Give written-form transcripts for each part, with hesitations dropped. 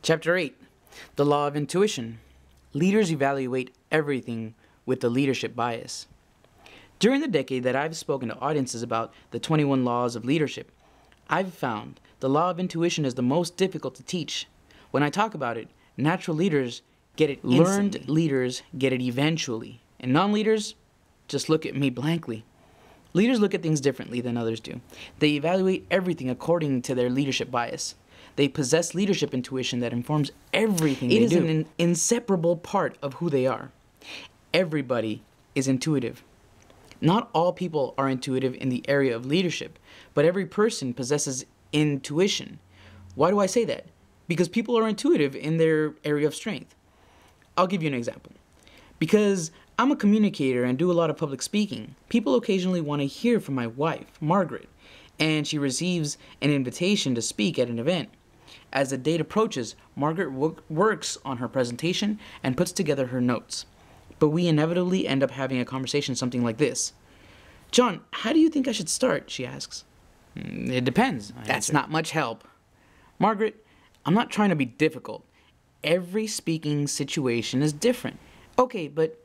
Chapter 8. The Law of Intuition. Leaders evaluate everything with the leadership bias. During the decade that I've spoken to audiences about the 21 laws of leadership, I've found the law of intuition is the most difficult to teach. When I talk about it, natural leaders get it instantly. Learned leaders get it eventually, and non-leaders just look at me blankly. Leaders look at things differently than others do. They evaluate everything according to their leadership bias. They possess leadership intuition that informs everything they do. It is an inseparable part of who they are. Everybody is intuitive. Not all people are intuitive in the area of leadership, but every person possesses intuition. Why do I say that? Because people are intuitive in their area of strength. I'll give you an example. Because I'm a communicator and do a lot of public speaking, people occasionally want to hear from my wife, Margaret, and she receives an invitation to speak at an event. As the date approaches, Margaret works on her presentation and puts together her notes. But we inevitably end up having a conversation something like this. "John, how do you think I should start?" she asks. "It depends." That's not much help. "Margaret, I'm not trying to be difficult. Every speaking situation is different." "Okay, but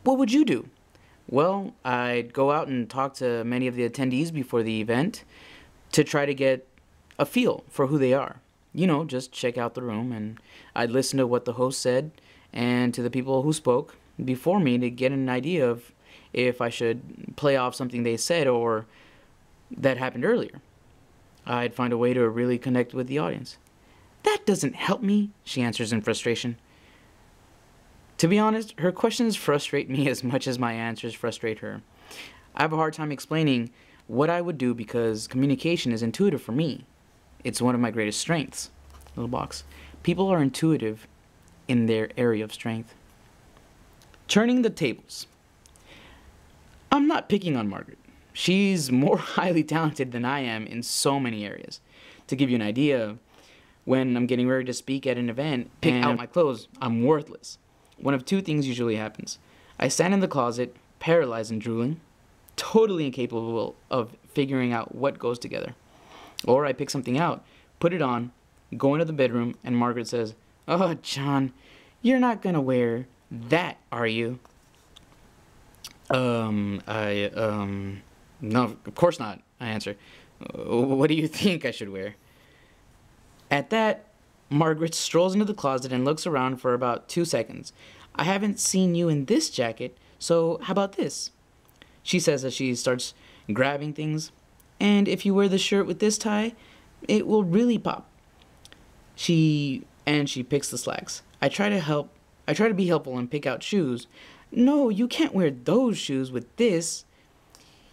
what would you do?" "Well, I'd go out and talk to many of the attendees before the event to try to get a feel for who they are. You know, just check out the room, and I'd listen to what the host said and to the people who spoke before me to get an idea of if I should play off something they said or that happened earlier. I'd find a way to really connect with the audience." "That doesn't help me," she answers in frustration. To be honest, her questions frustrate me as much as my answers frustrate her. I have a hard time explaining what I would do because communication is intuitive for me. It's one of my greatest strengths. Little box. People are intuitive in their area of strength. Turning the tables. I'm not picking on Margaret. She's more highly talented than I am in so many areas. To give you an idea, when I'm getting ready to speak at an event, pick out my clothes, I'm worthless. One of two things usually happens. I stand in the closet, paralyzed and drooling, totally incapable of figuring out what goes together. Or I pick something out, put it on, go into the bedroom, and Margaret says, "Oh, John, you're not gonna wear that, are you?" No, of course not," I answer. "What do you think I should wear?" At that, Margaret strolls into the closet and looks around for about 2 seconds. "I haven't seen you in this jacket, so how about this?" she says as she starts grabbing things. "And if you wear the shirt with this tie, it will really pop." She picks the slacks. I try to be helpful and pick out shoes. "No, you can't wear those shoes with this.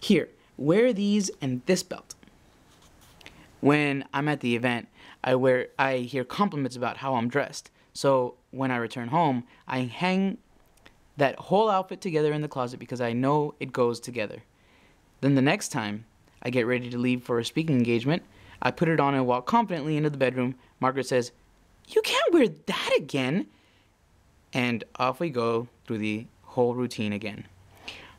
Here, wear these and this belt." When I'm at the event, I hear compliments about how I'm dressed. So when I return home, I hang that whole outfit together in the closet because I know it goes together. Then the next time I get ready to leave for a speaking engagement, I put it on and walk confidently into the bedroom. Margaret says, "You can't wear that again." And off we go through the whole routine again.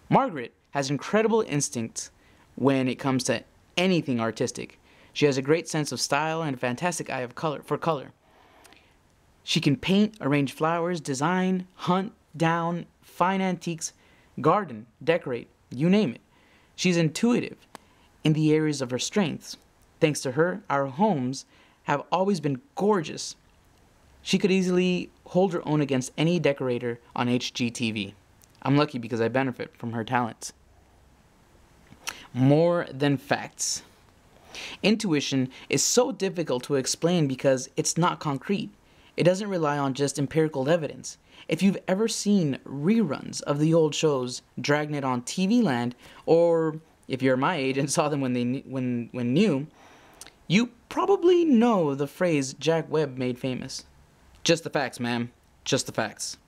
Margaret has incredible instincts when it comes to anything artistic. She has a great sense of style and a fantastic eye for color. She can paint, arrange flowers, design, hunt down fine antiques, garden, decorate, you name it. She's intuitive in the areas of her strengths. Thanks to her, our homes have always been gorgeous. She could easily hold her own against any decorator on HGTV. I'm lucky because I benefit from her talents. More than facts. Intuition is so difficult to explain because it's not concrete. It doesn't rely on just empirical evidence. If you've ever seen reruns of the old shows Dragnet on TV Land, or if you're my age and saw them when new, you probably know the phrase Jack Webb made famous. Just the facts, ma'am. Just the facts.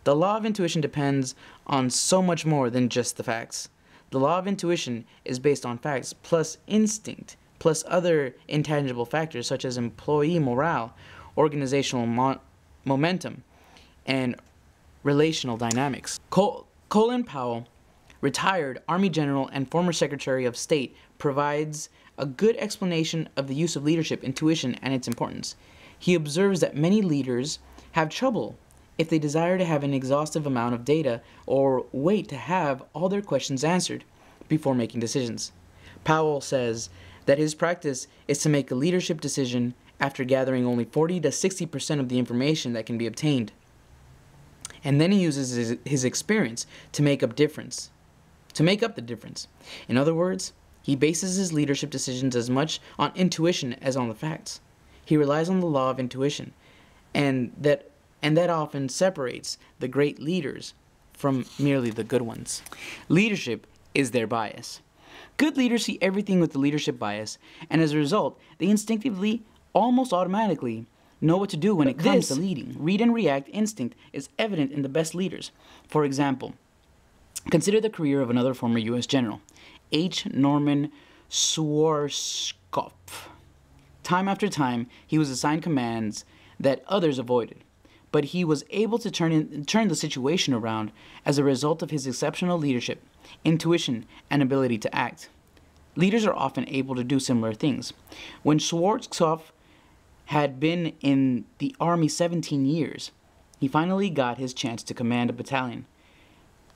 The law of intuition depends on so much more than just the facts. The law of intuition is based on facts plus instinct plus other intangible factors such as employee morale, organizational momentum, and relational dynamics. Colin Powell, retired Army General and former Secretary of State, provides a good explanation of the use of leadership intuition and its importance. He observes that many leaders have trouble if they desire to have an exhaustive amount of data or wait to have all their questions answered before making decisions. Powell says that his practice is to make a leadership decision after gathering only 40 to 60% of the information that can be obtained. And then he uses his experience to make up the difference. In other words, he bases his leadership decisions as much on intuition as on the facts. He relies on the law of intuition, and that often separates the great leaders from merely the good ones. Leadership is their bias. Good leaders see everything with the leadership bias, and as a result, they instinctively, almost automatically, know what to do when it comes to leading. Read and react instinct is evident in the best leaders. For example, consider the career of another former U.S. general, H. Norman Schwarzkopf. Time after time, he was assigned commands that others avoided, but he was able to turn the situation around as a result of his exceptional leadership, intuition, and ability to act. Leaders are often able to do similar things. When Schwarzkopf had been in the Army 17 years, he finally got his chance to command a battalion.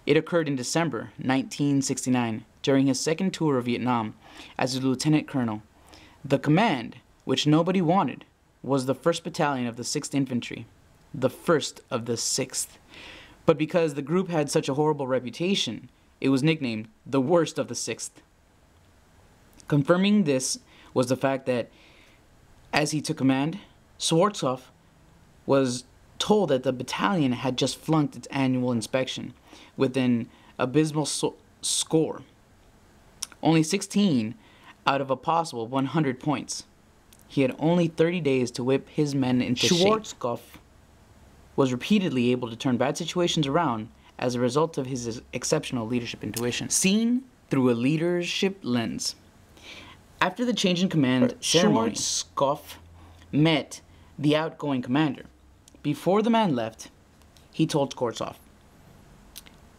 It occurred in December 1969, during his second tour of Vietnam as a lieutenant colonel. The command, which nobody wanted, was the 1st Battalion of the 6th Infantry. The first of the 6th. But because the group had such a horrible reputation, it was nicknamed the worst of the 6th. Confirming this was the fact that as he took command, Schwarzkopf was told that the battalion had just flunked its annual inspection with an abysmal score. Only 16 out of a possible 100 points. He had only 30 days to whip his men into shape. Schwarzkopf was repeatedly able to turn bad situations around as a result of his exceptional leadership intuition. Seen through a leadership lens. After the change in command ceremony, Schwarzkopf met the outgoing commander. Before the man left, he told Schwarzkopf,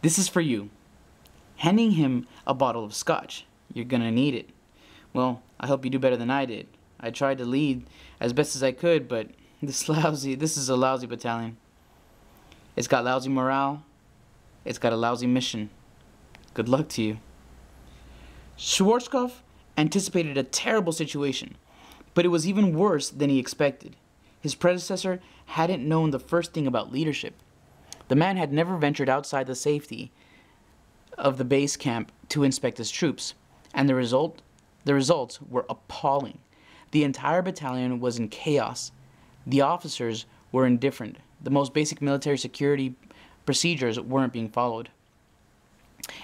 "This is for you," handing him a bottle of scotch. "You're gonna need it." "Well, I hope you do better than I did. I tried to lead as best as I could, but this is a lousy battalion. It's got lousy morale. It's got a lousy mission. Good luck to you." Schwarzkopf anticipated a terrible situation, but it was even worse than he expected. His predecessor hadn't known the first thing about leadership. The man had never ventured outside the safety of the base camp to inspect his troops, and the results were appalling. The entire battalion was in chaos. The officers were indifferent. The most basic military security procedures weren't being followed,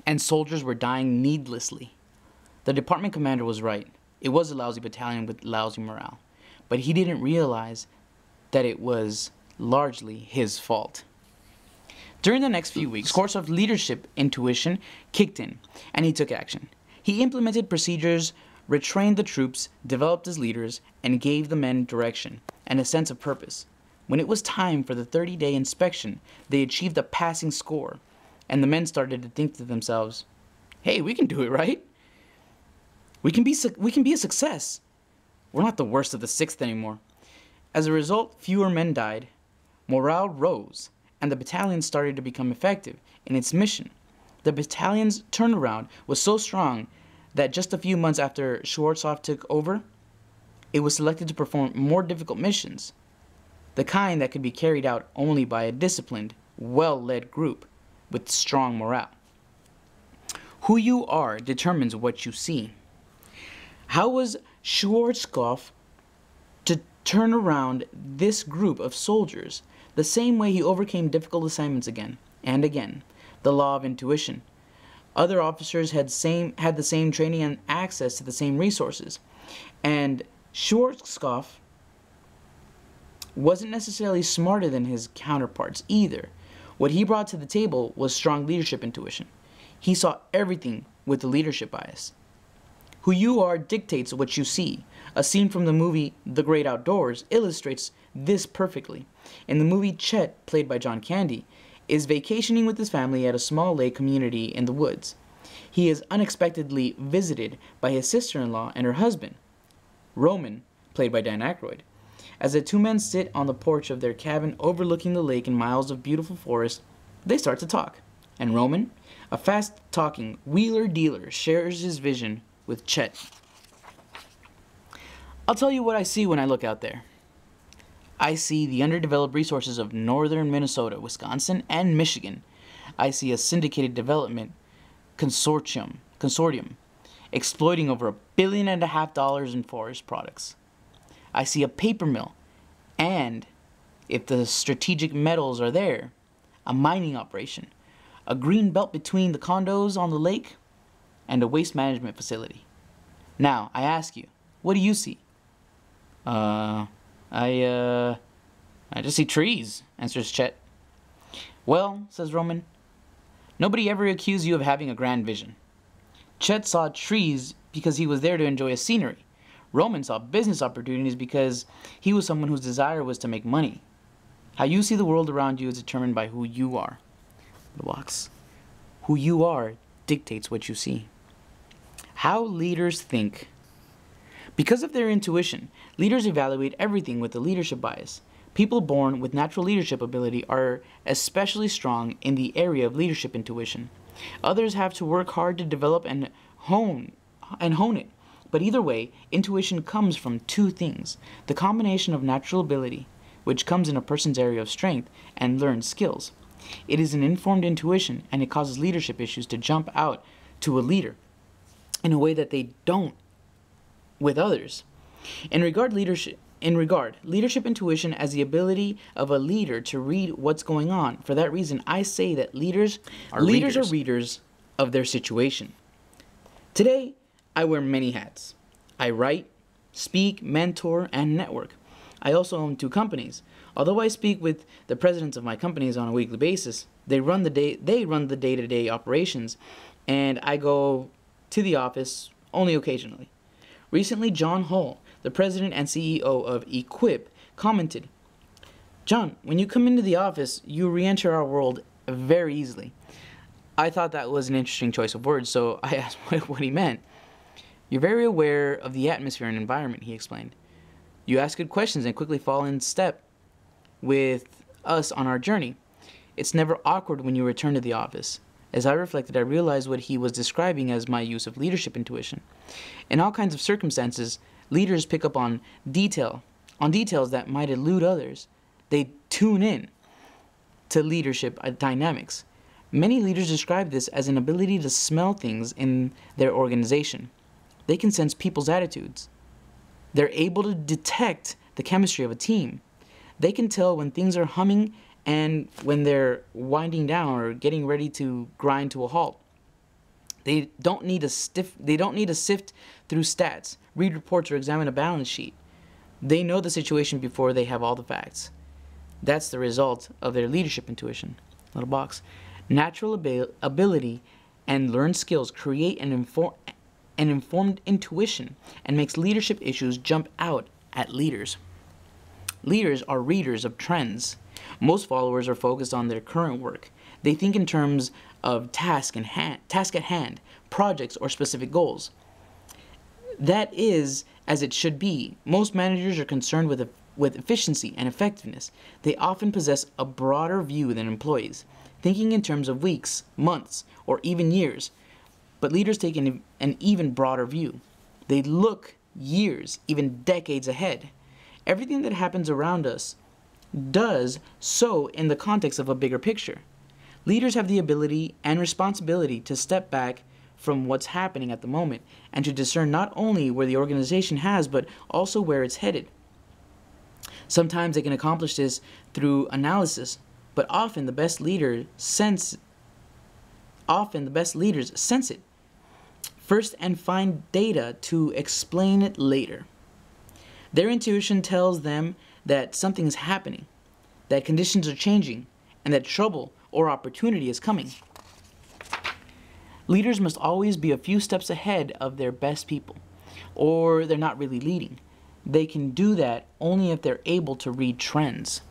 and soldiers were dying needlessly. The department commander was right. It was a lousy battalion with lousy morale, but he didn't realize that it was largely his fault. During the next few weeks, Schwarzkopf's leadership intuition kicked in, and he took action. He implemented procedures, retrained the troops, developed his leaders, and gave the men direction and a sense of purpose. When it was time for the 30-day inspection, they achieved a passing score, and the men started to think to themselves, "Hey, we can do it, right? We can be a success. We're not the worst of the 6th anymore." As a result, fewer men died, morale rose, and the battalion started to become effective in its mission. The battalion's turnaround was so strong that just a few months after Schwarzkopf took over, it was selected to perform more difficult missions, the kind that could be carried out only by a disciplined, well-led group with strong morale. Who you are determines what you see. How was Schwarzkopf to turn around this group of soldiers? The same way he overcame difficult assignments again and again. The law of intuition. Other officers had the same training and access to the same resources. And Schwarzkopf wasn't necessarily smarter than his counterparts either. What he brought to the table was strong leadership intuition. He saw everything with the leadership bias. Who you are dictates what you see. A scene from the movie The Great Outdoors illustrates this perfectly. In the movie, Chet, played by John Candy, is vacationing with his family at a small lake community in the woods. He is unexpectedly visited by his sister-in-law and her husband, Roman, played by Dan Aykroyd. As the two men sit on the porch of their cabin overlooking the lake and miles of beautiful forest, they start to talk. And Roman, a fast-talking wheeler-dealer, shares his vision with Chet. I'll tell you what I see when I look out there. I see the underdeveloped resources of northern Minnesota, Wisconsin, and Michigan. I see a syndicated development consortium exploiting over $1.5 billion in forest products. I see a paper mill, and if the strategic metals are there, a mining operation, a green belt between the condos on the lake, and a waste management facility. Now, I ask you, what do you see? I just see trees, answers Chet. Well, says Roman, nobody ever accused you of having a grand vision. Chet saw trees because he was there to enjoy a scenery. Roman saw business opportunities because he was someone whose desire was to make money. How you see the world around you is determined by who you are. The box. Who you are dictates what you see. How leaders think. Because of their intuition, leaders evaluate everything with a leadership bias. People born with natural leadership ability are especially strong in the area of leadership intuition. Others have to work hard to develop and hone it. But either way, intuition comes from two things: the combination of natural ability, which comes in a person's area of strength, and learned skills. It is an informed intuition, and it causes leadership issues to jump out to a leader in a way that they don't with others. In regard, leadership intuition as the ability of a leader to read what's going on. For that reason, I say that leaders are readers of their situation. Today, I wear many hats. I write, speak, mentor, and network. I also own 2 companies. Although I speak with the presidents of my companies on a weekly basis, they run the day-to-day operations, and I go to the office only occasionally. Recently, John Hull, the president and CEO of Equip, commented, "John, when you come into the office, you re-enter our world very easily." I thought that was an interesting choice of words, so I asked what he meant. "You're very aware of the atmosphere and environment," he explained. "You ask good questions and quickly fall in step with us on our journey. It's never awkward when you return to the office." As I reflected, I realized what he was describing as my use of leadership intuition. In all kinds of circumstances, leaders pick up on details that might elude others. They tune in to leadership dynamics. Many leaders describe this as an ability to smell things in their organization. They can sense people's attitudes. They're able to detect the chemistry of a team. They can tell when things are humming and when they're winding down or getting ready to grind to a halt. They don't need to sift through stats, read reports, or examine a balance sheet. They know the situation before they have all the facts. That's the result of their leadership intuition. Little box. Natural ability and learned skills create an informed intuition and makes leadership issues jump out at leaders. Leaders are readers of trends. Most followers are focused on their current work. They think in terms of task at hand, projects, or specific goals. That is as it should be. Most managers are concerned with efficiency and effectiveness. They often possess a broader view than employees, thinking in terms of weeks, months, or even years. But leaders take an even broader view. They look years, even decades ahead. Everything that happens around us does so in the context of a bigger picture. Leaders have the ability and responsibility to step back from what's happening at the moment and to discern not only where the organization has, but also where it's headed. Sometimes they can accomplish this through analysis, but often the best leaders sense it first and find data to explain it later. Their intuition tells them that something is happening, that conditions are changing, and that trouble or opportunity is coming. Leaders must always be a few steps ahead of their best people, or they're not really leading. They can do that only if they're able to read trends.